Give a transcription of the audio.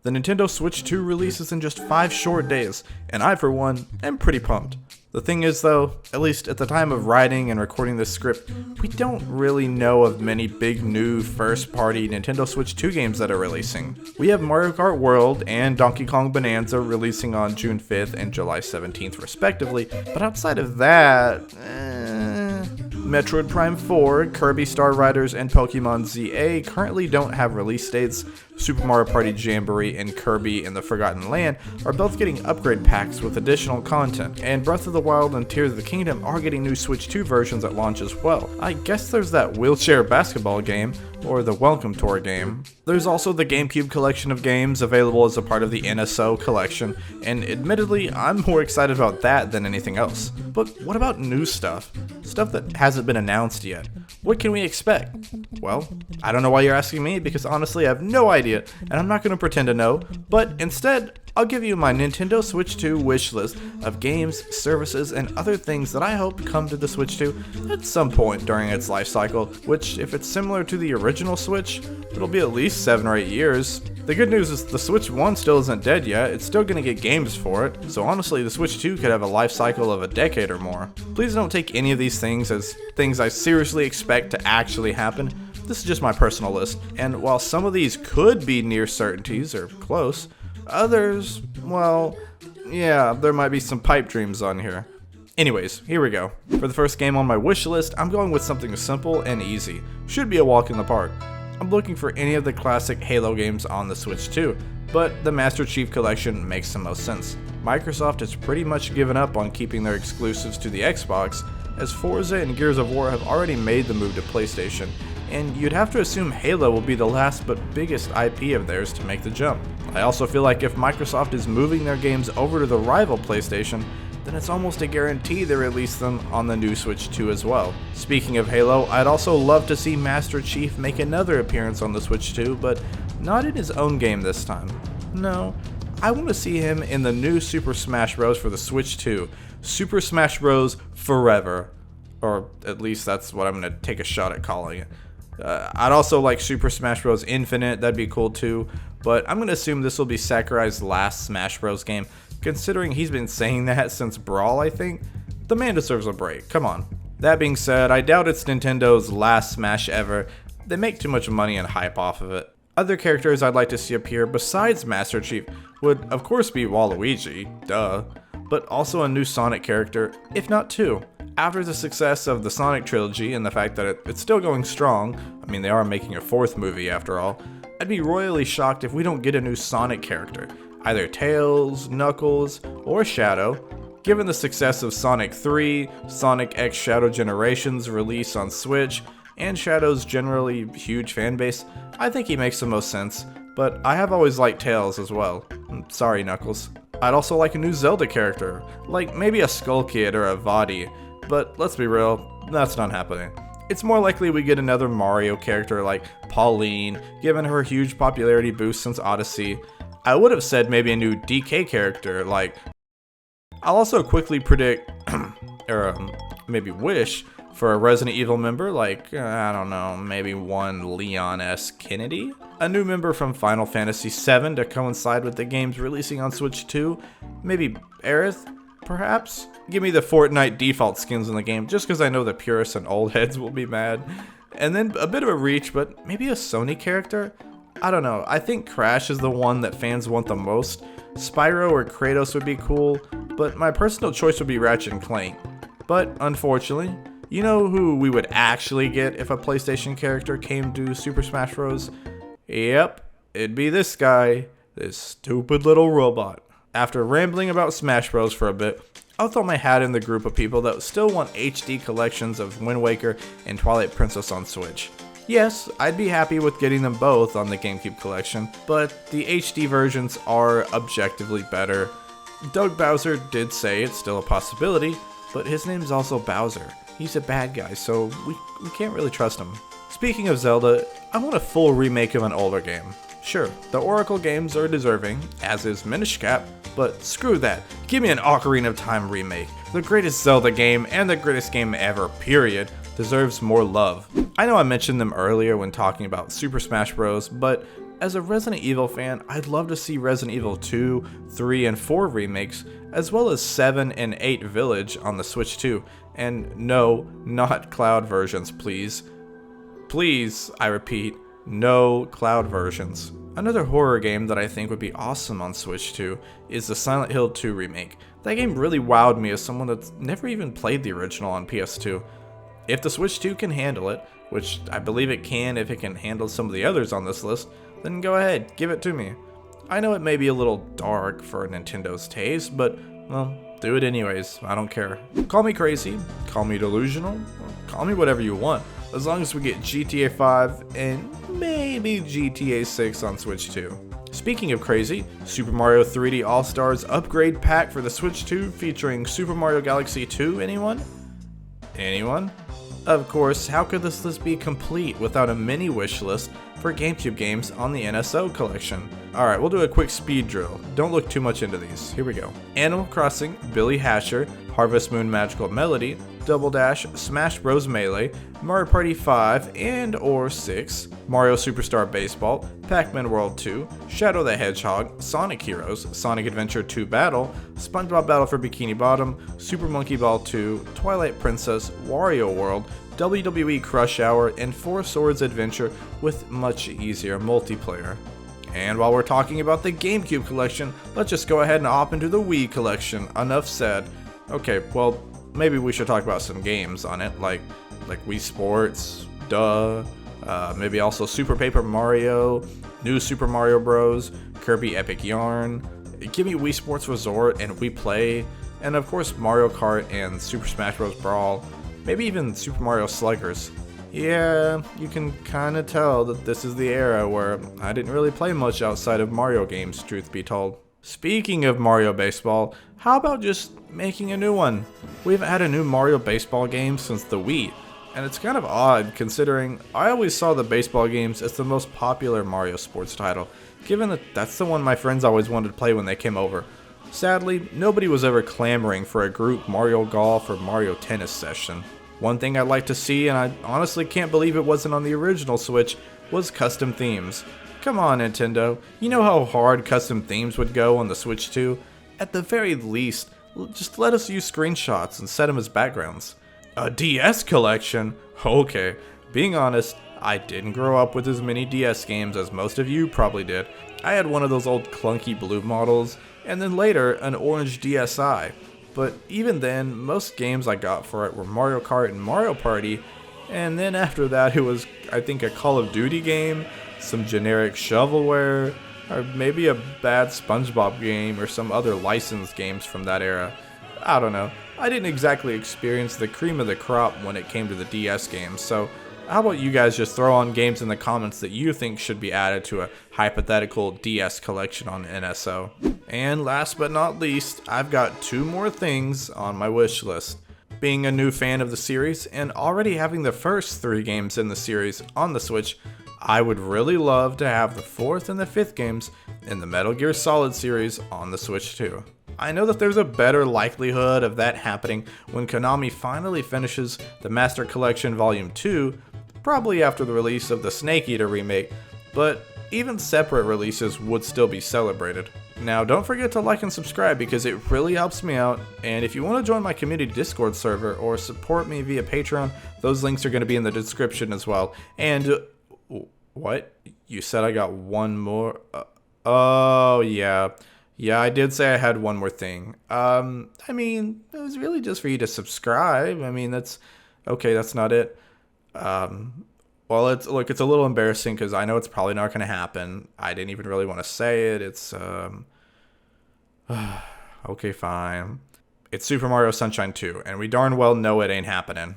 The Nintendo Switch 2 releases in just 5 short days, and I, for one, am pretty pumped. The thing is though, at least at the time of writing and recording this script, we don't really know of many big new first-party Nintendo Switch 2 games that are releasing. We have Mario Kart World and Donkey Kong Bonanza releasing on June 5th and July 17th respectively, but outside of that, Metroid Prime 4, Kirby Star Riders, and Pokemon ZA currently don't have release dates. Super Mario Party Jamboree and Kirby in the Forgotten Land are both getting upgrade packs with additional content, and Breath of the Wild and Tears of the Kingdom are getting new Switch 2 versions at launch as well. I guess there's that wheelchair basketball game, or the Welcome Tour game. There's also the GameCube collection of games available as a part of the NSO collection, and admittedly, I'm more excited about that than anything else. But what about new stuff? Stuff that hasn't been announced yet. What can we expect? Well, I don't know why you're asking me, because honestly I have no idea, and I'm not going to pretend to know, but instead, I'll give you my Nintendo Switch 2 wish list of games, services, and other things that I hope come to the Switch 2 at some point during its life cycle, which, if it's similar to the original Switch, it'll be at least 7 or 8 years. The good news is the Switch 1 still isn't dead yet, it's still going to get games for it, so honestly the Switch 2 could have a life cycle of a decade or more. Please don't take any of these things as things I seriously expect to actually happen. This is just my personal list, and while some of these could be near certainties or close, others, well, yeah, there might be some pipe dreams on here. Anyways, here we go. For the first game on my wish list, I'm going with something simple and easy. Should be a walk in the park. I'm looking for any of the classic Halo games on the Switch 2, but the Master Chief Collection makes the most sense. Microsoft has pretty much given up on keeping their exclusives to the Xbox, as Forza and Gears of War have already made the move to PlayStation, and you'd have to assume Halo will be the last but biggest IP of theirs to make the jump. I also feel like if Microsoft is moving their games over to the rival PlayStation, then it's almost a guarantee they release them on the new Switch 2 as well. Speaking of Halo, I'd also love to see Master Chief make another appearance on the Switch 2, but not in his own game this time. No, I want to see him in the new Super Smash Bros. For the Switch 2, Super Smash Bros. Forever. Or at least that's what I'm going to take a shot at calling it. I'd also like Super Smash Bros. Infinite, that'd be cool too, but I'm going to assume this will be Sakurai's last Smash Bros. Game, considering he's been saying that since Brawl, I think. The man deserves a break, come on. That being said, I doubt it's Nintendo's last Smash ever. They make too much money and hype off of it. Other characters I'd like to see appear besides Master Chief would of course be Waluigi, duh, but also a new Sonic character, if not two. After the success of the Sonic trilogy and the fact that it's still going strong, I mean they are making a 4th movie after all, I'd be royally shocked if we don't get a new Sonic character, either Tails, Knuckles, or Shadow. Given the success of Sonic 3, Sonic X Shadow Generations release on Switch, and Shadow's generally huge fanbase, I think he makes the most sense, but I have always liked Tails as well. Sorry Knuckles. I'd also like a new Zelda character, like maybe a Skull Kid or a Vaati. But let's be real, that's not happening. It's more likely we get another Mario character like Pauline, given her huge popularity boost since Odyssey. I would have said maybe a new DK character like... I'll also quickly predict, or maybe wish, for a Resident Evil member like, I don't know, maybe one Leon S. Kennedy? A new member from Final Fantasy VII to coincide with the game's releasing on Switch 2? Maybe Aerith? Perhaps? Give me the Fortnite default skins in the game, just because I know the purists and old heads will be mad. And then a bit of a reach, but maybe a Sony character? I don't know, I think Crash is the one that fans want the most. Spyro or Kratos would be cool, but my personal choice would be Ratchet & Clank. But, unfortunately, you know who we would actually get if a PlayStation character came to Super Smash Bros? Yep, it'd be this guy, this stupid little robot. After rambling about Smash Bros for a bit, I'll throw my hat in the group of people that still want HD collections of Wind Waker and Twilight Princess on Switch. Yes, I'd be happy with getting them both on the GameCube collection, but the HD versions are objectively better. Doug Bowser did say it's still a possibility, but his name's also Bowser. He's a bad guy, so we can't really trust him. Speaking of Zelda, I want a full remake of an older game. Sure, the Oracle games are deserving, as is Minish Cap, but screw that. Give me an Ocarina of Time remake. The greatest Zelda game, and the greatest game ever, period, deserves more love. I know I mentioned them earlier when talking about Super Smash Bros, but As a Resident Evil fan, I'd love to see Resident Evil 2, 3, and 4 remakes, as well as 7 and 8 Village on the Switch too. And no, not cloud versions, please. Please, I repeat, no cloud versions. Another horror game that I think would be awesome on Switch 2 is the Silent Hill 2 remake. That game really wowed me as someone that's never even played the original on PS2. If the Switch 2 can handle it, which I believe it can if it can handle some of the others on this list, then go ahead, give it to me. I know it may be a little dark for Nintendo's taste, but, well, do it anyways, I don't care. Call me crazy, call me delusional, or call me whatever you want, as long as we get GTA 5 and maybe GTA 6 on Switch 2. Speaking of crazy, Super Mario 3D All-Stars Upgrade Pack for the Switch 2 featuring Super Mario Galaxy 2, anyone? Anyone? Of course, how could this list be complete without a mini wish list for GameCube games on the NSO collection? Alright, we'll do a quick speed drill. Don't look too much into these. Here we go. Animal Crossing, Billy Hatcher, Harvest Moon Magical Melody, Double Dash, Smash Bros. Melee, Mario Party 5 and or 6, Mario Superstar Baseball, Pac-Man World 2, Shadow the Hedgehog, Sonic Heroes, Sonic Adventure 2 Battle, SpongeBob Battle for Bikini Bottom, Super Monkey Ball 2, Twilight Princess, Wario World, WWE Crush Hour, and Four Swords Adventure with much easier multiplayer. And while we're talking about the GameCube collection, let's just go ahead and hop into the Wii collection. Enough said. Okay, well, maybe we should talk about some games on it, like Wii Sports, duh, maybe also Super Paper Mario, New Super Mario Bros, Kirby Epic Yarn, give me Wii Sports Resort and Wii Play, and of course Mario Kart and Super Smash Bros. Brawl, maybe even Super Mario Sluggers. Yeah, you can kinda tell that this is the era where I didn't really play much outside of Mario games, truth be told. Speaking of Mario Baseball, how about just making a new one? We haven't had a new Mario Baseball game since the Wii, and it's kind of odd considering I always saw the baseball games as the most popular Mario sports title, given that that's the one my friends always wanted to play when they came over. Sadly, nobody was ever clamoring for a group Mario Golf or Mario Tennis session. One thing I'd like to see, and I honestly can't believe it wasn't on the original Switch, was custom themes. Come on, Nintendo, you know how hard custom themes would go on the Switch 2? At the very least, just let us use screenshots and set them as backgrounds. A DS collection? Okay, being honest, I didn't grow up with as many DS games as most of you probably did. I had one of those old clunky blue models, and then later an orange DSi. But even then, most games I got for it were Mario Kart and Mario Party, and then after that it was, I think, a Call of Duty game, some generic shovelware, or maybe a bad SpongeBob game or some other licensed games from that era. I don't know. I didn't exactly experience the cream of the crop when it came to the DS games, so how about you guys just throw on games in the comments that you think should be added to a hypothetical DS collection on NSO. And last but not least, I've got two more things on my wish list. Being a new fan of the series and already having the first 3 games in the series on the Switch, I would really love to have the 4th and the 5th games in the Metal Gear Solid series on the Switch too. I know that there's a better likelihood of that happening when Konami finally finishes the Master Collection Volume 2, probably after the release of the Snake Eater remake, but even separate releases would still be celebrated. Now don't forget to like and subscribe because it really helps me out, and if you want to join my community Discord server or support me via Patreon, those links are going to be in the description as well. And what? You said I got one more? Oh yeah. Yeah, I did say I had one more thing. I mean, it was really just for you to subscribe. I mean, that's okay, that's not it. Well, it's a little embarrassing because I know it's probably not going to happen. I didn't even really want to say it. It's okay, fine. It's Super Mario Sunshine 2, and we darn well know it ain't happening.